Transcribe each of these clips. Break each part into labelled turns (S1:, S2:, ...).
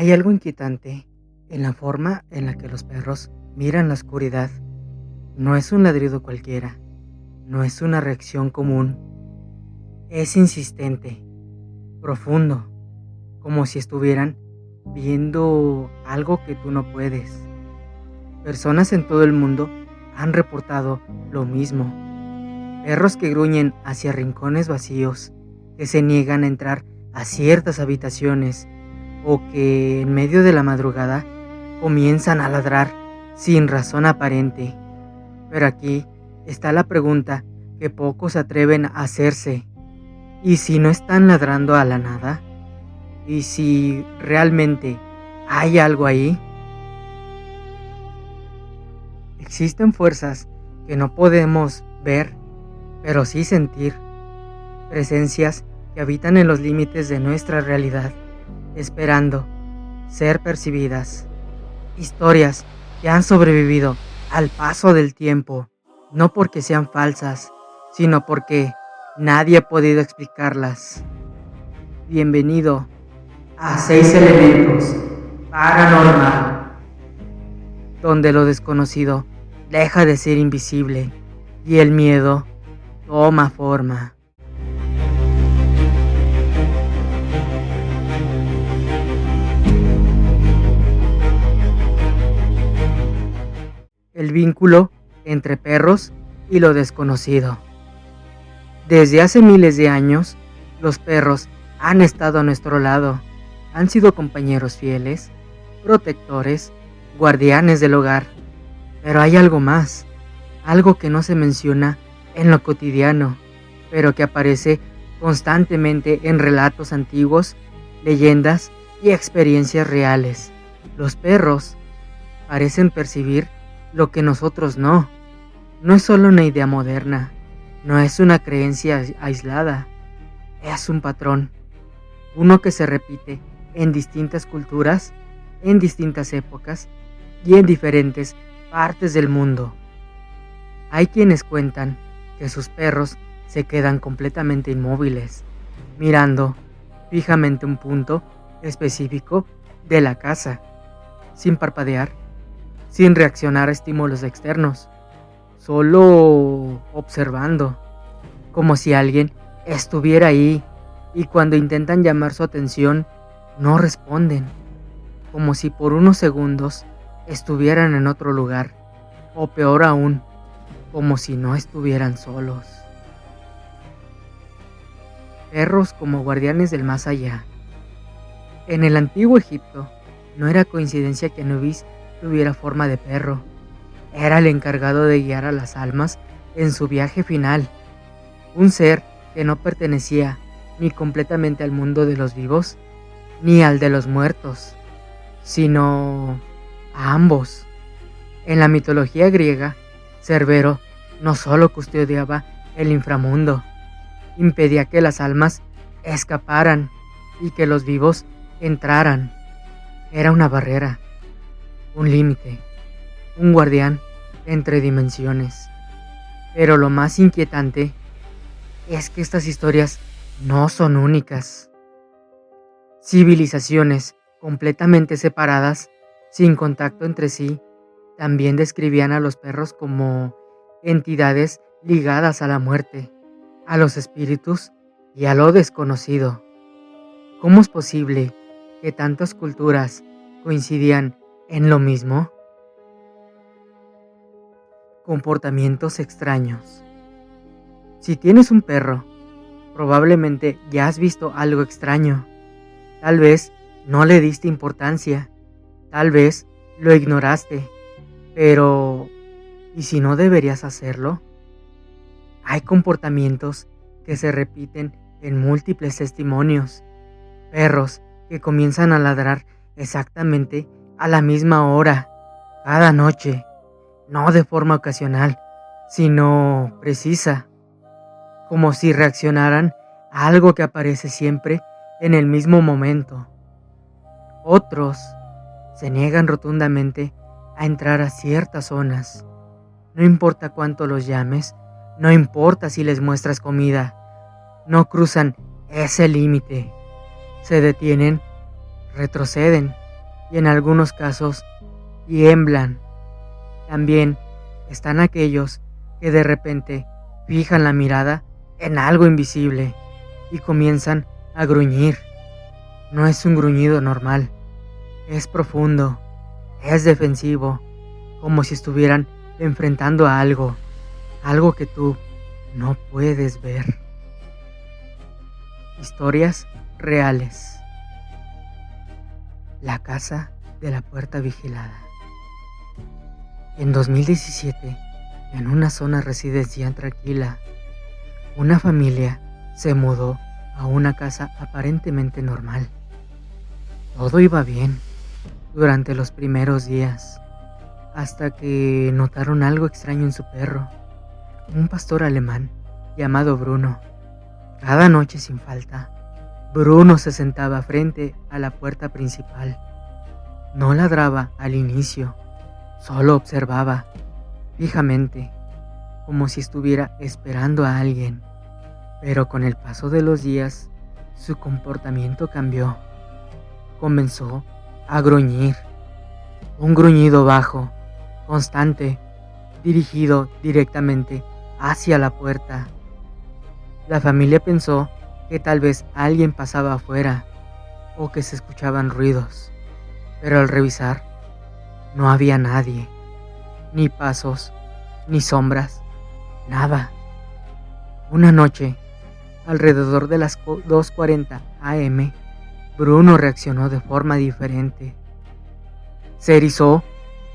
S1: Hay algo inquietante en la forma en la que los perros miran la oscuridad. No es un ladrido cualquiera, no es una reacción común. Es insistente, profundo, como si estuvieran viendo algo que tú no puedes. Personas en todo el mundo han reportado lo mismo. Perros que gruñen hacia rincones vacíos, que se niegan a entrar a ciertas habitaciones o que en medio de la madrugada comienzan a ladrar sin razón aparente. Pero aquí está la pregunta que pocos se atreven a hacerse. ¿Y si no están ladrando a la nada? ¿Y si realmente hay algo ahí? Existen fuerzas que no podemos ver, pero sí sentir. Presencias que habitan en los límites de nuestra realidad, esperando ser percibidas. Historias que han sobrevivido al paso del tiempo, no porque sean falsas, sino porque nadie ha podido explicarlas. Bienvenido a 6 Elementos Paranormal, donde lo desconocido deja de ser invisible y el miedo toma forma. El vínculo entre perros y lo desconocido. Desde hace miles de años, los perros han estado a nuestro lado, han sido compañeros fieles, protectores, guardianes del hogar. Pero hay algo más, algo que no se menciona en lo cotidiano, pero que aparece constantemente en relatos antiguos, leyendas y experiencias reales. Los perros parecen percibir lo que nosotros no. No es solo una idea moderna, no es una creencia aislada, es un patrón, uno que se repite en distintas culturas, en distintas épocas y en diferentes partes del mundo. Hay quienes cuentan que sus perros se quedan completamente inmóviles, mirando fijamente un punto específico de la casa, sin parpadear, sin reaccionar a estímulos externos, solo observando, como si alguien estuviera ahí, y cuando intentan llamar su atención, no responden, como si por unos segundos estuvieran en otro lugar, o peor aún, como si no estuvieran solos. Perros como guardianes del más allá. En el antiguo Egipto, no era coincidencia que Anubis tuviera forma de perro. Era el encargado de guiar a las almas en su viaje final. Un ser que no pertenecía ni completamente al mundo de los vivos, ni al de los muertos, sino a ambos. En la mitología griega, Cerbero no solo custodiaba el inframundo, impedía que las almas escaparan y que los vivos entraran. Era una barrera, un límite, un guardián entre dimensiones. Pero lo más inquietante es que estas historias no son únicas. Civilizaciones completamente separadas, sin contacto entre sí, también describían a los perros como entidades ligadas a la muerte, a los espíritus y a lo desconocido. ¿Cómo es posible que tantas culturas coincidían en lo mismo? Comportamientos extraños. Si tienes un perro, probablemente ya has visto algo extraño. Tal vez no le diste importancia, tal vez lo ignoraste, pero ¿y si no deberías hacerlo? Hay comportamientos que se repiten en múltiples testimonios. Perros que comienzan a ladrar exactamente a la misma hora, cada noche, no de forma ocasional, sino precisa, como si reaccionaran a algo que aparece siempre en el mismo momento. Otros se niegan rotundamente a entrar a ciertas zonas. No importa cuánto los llames, no importa si les muestras comida, no cruzan ese límite. Se detienen, retroceden y en algunos casos tiemblan. También están aquellos que de repente fijan la mirada en algo invisible y comienzan a gruñir. No es un gruñido normal, es profundo, es defensivo, como si estuvieran enfrentando a algo, algo que tú no puedes ver. Historias reales. La casa de la puerta vigilada. En 2017, en una zona residencial tranquila, una familia se mudó a una casa aparentemente normal. Todo iba bien durante los primeros días, hasta que notaron algo extraño en su perro, un pastor alemán llamado Bruno. Cada noche sin falta, Bruno se sentaba frente a la puerta principal. No ladraba al inicio, solo observaba fijamente, como si estuviera esperando a alguien. Pero con el paso de los días, su comportamiento cambió. Comenzó a gruñir, un gruñido bajo, constante, dirigido directamente hacia la puerta. La familia pensó que tal vez alguien pasaba afuera o que se escuchaban ruidos, pero al revisar no había nadie, ni pasos, ni sombras, nada. Una noche, alrededor de las 2:40 am, Bruno reaccionó de forma diferente. Se erizó,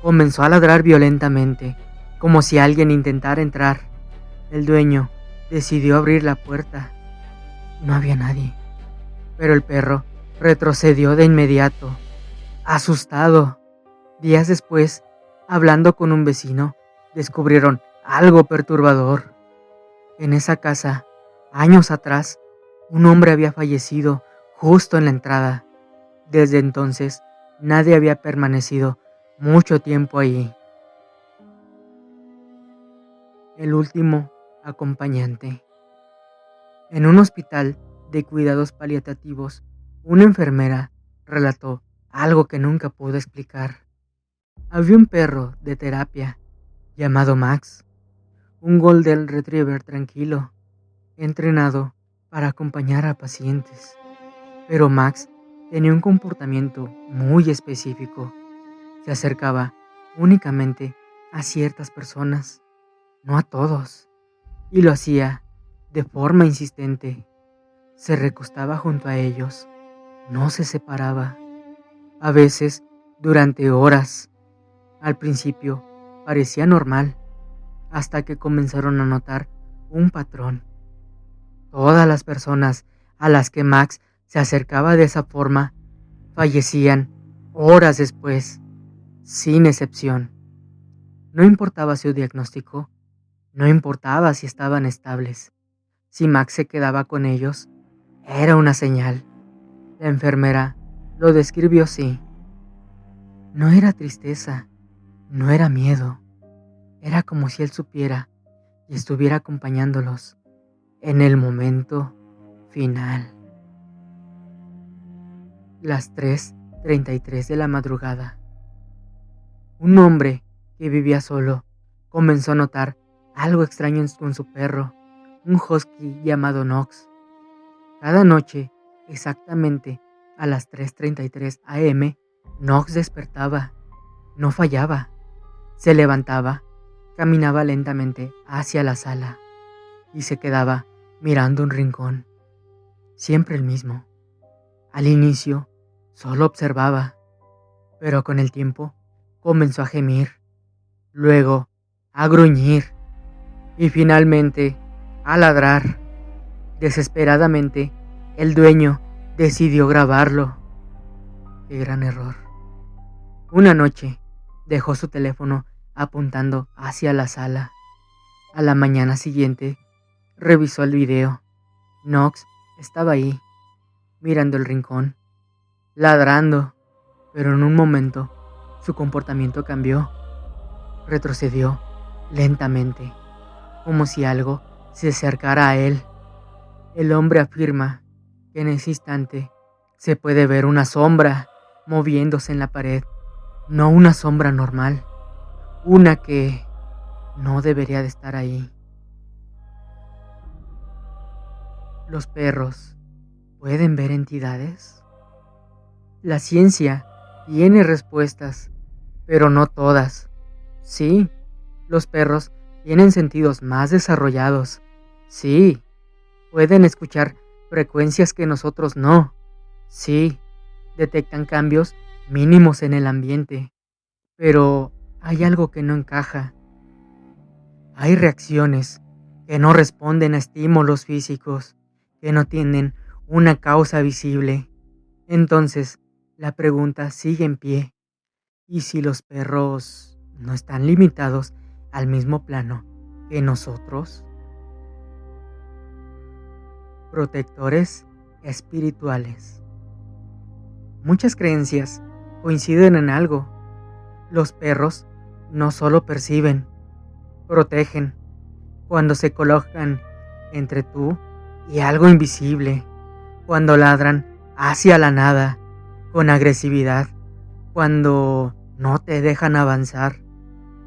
S1: comenzó a ladrar violentamente, como si alguien intentara entrar. El dueño decidió abrir la puerta. No había nadie, pero el perro retrocedió de inmediato, asustado. Días después, hablando con un vecino, descubrieron algo perturbador. En esa casa, años atrás, un hombre había fallecido justo en la entrada. Desde entonces, nadie había permanecido mucho tiempo allí. El último acompañante. En un hospital de cuidados paliativos, una enfermera relató algo que nunca pudo explicar. Había un perro de terapia llamado Max, un Golden Retriever tranquilo, entrenado para acompañar a pacientes. Pero Max tenía un comportamiento muy específico. Se acercaba únicamente a ciertas personas, no a todos, y lo hacía de forma insistente. Se recostaba junto a ellos, no se separaba, a veces durante horas. Al principio parecía normal, hasta que comenzaron a notar un patrón. Todas las personas a las que Max se acercaba de esa forma fallecían horas después, sin excepción. No importaba su diagnóstico, no importaba si estaban estables. Si Max se quedaba con ellos, era una señal. La enfermera lo describió así. No era tristeza, no era miedo. Era como si él supiera y estuviera acompañándolos en el momento final. Las 3:33 de la madrugada. Un hombre que vivía solo comenzó a notar algo extraño con su perro, un husky llamado Knox. Cada noche, exactamente a las 3:33 am, Knox despertaba. No fallaba. Se levantaba, caminaba lentamente hacia la sala y se quedaba mirando un rincón. Siempre el mismo. Al inicio, solo observaba, pero con el tiempo comenzó a gemir, luego a gruñir y finalmente a ladrar. Desesperadamente, el dueño decidió grabarlo. ¡Qué gran error! Una noche, dejó su teléfono apuntando hacia la sala. A la mañana siguiente, revisó el video. Knox estaba ahí, mirando el rincón, ladrando, pero en un momento su comportamiento cambió. Retrocedió lentamente, como si algo se acercara a él. El hombre afirma que en ese instante se puede ver una sombra moviéndose en la pared, no una sombra normal, una que no debería de estar ahí. ¿Los perros pueden ver entidades? La ciencia tiene respuestas, pero no todas. Sí, los perros tienen sentidos más desarrollados. Sí, pueden escuchar frecuencias que nosotros no. Sí, detectan cambios mínimos en el ambiente. Pero hay algo que no encaja. Hay reacciones que no responden a estímulos físicos, que no tienen una causa visible. Entonces, la pregunta sigue en pie. ¿Y si los perros no están limitados al mismo plano que nosotros? Protectores espirituales. Muchas creencias coinciden en algo. Los perros no solo perciben, protegen. Cuando se colocan entre tú y algo invisible, cuando ladran hacia la nada, con agresividad, cuando no te dejan avanzar,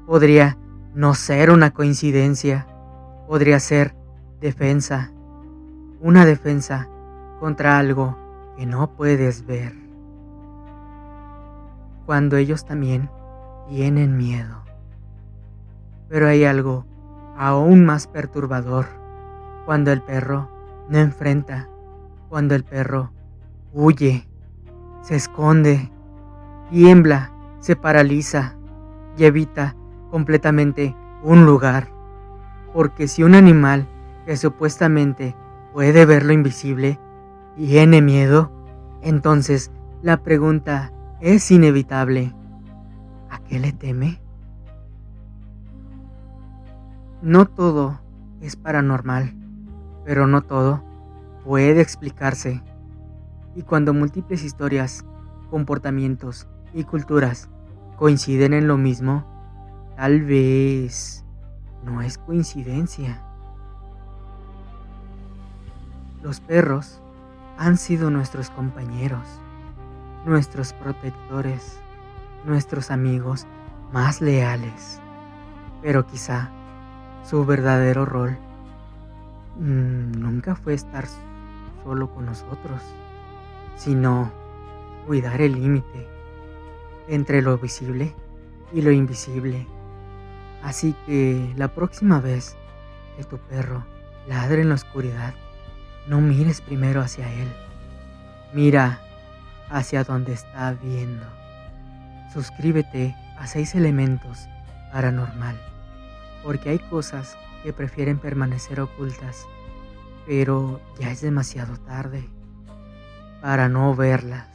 S1: podría no ser una coincidencia, podría ser defensa, una defensa contra algo que no puedes ver. Cuando ellos también tienen miedo. Pero hay algo aún más perturbador, cuando el perro no enfrenta, cuando el perro huye, se esconde, tiembla, se paraliza y evita completamente un lugar. Porque si un animal que supuestamente puede ver lo invisible tiene miedo, entonces la pregunta es inevitable: ¿a qué le teme? No todo es paranormal, pero no todo puede explicarse. Y cuando múltiples historias, comportamientos y culturas coinciden en lo mismo, tal vez no es coincidencia. Los perros han sido nuestros compañeros, nuestros protectores, nuestros amigos más leales. Pero quizá su verdadero rol nunca fue estar solo con nosotros, sino cuidar el límite entre lo visible y lo invisible. Así que la próxima vez que tu perro ladre en la oscuridad, no mires primero hacia él, mira hacia donde está viendo. Suscríbete a 6 Elementos Paranormal, porque hay cosas que prefieren permanecer ocultas, pero ya es demasiado tarde para no verlas.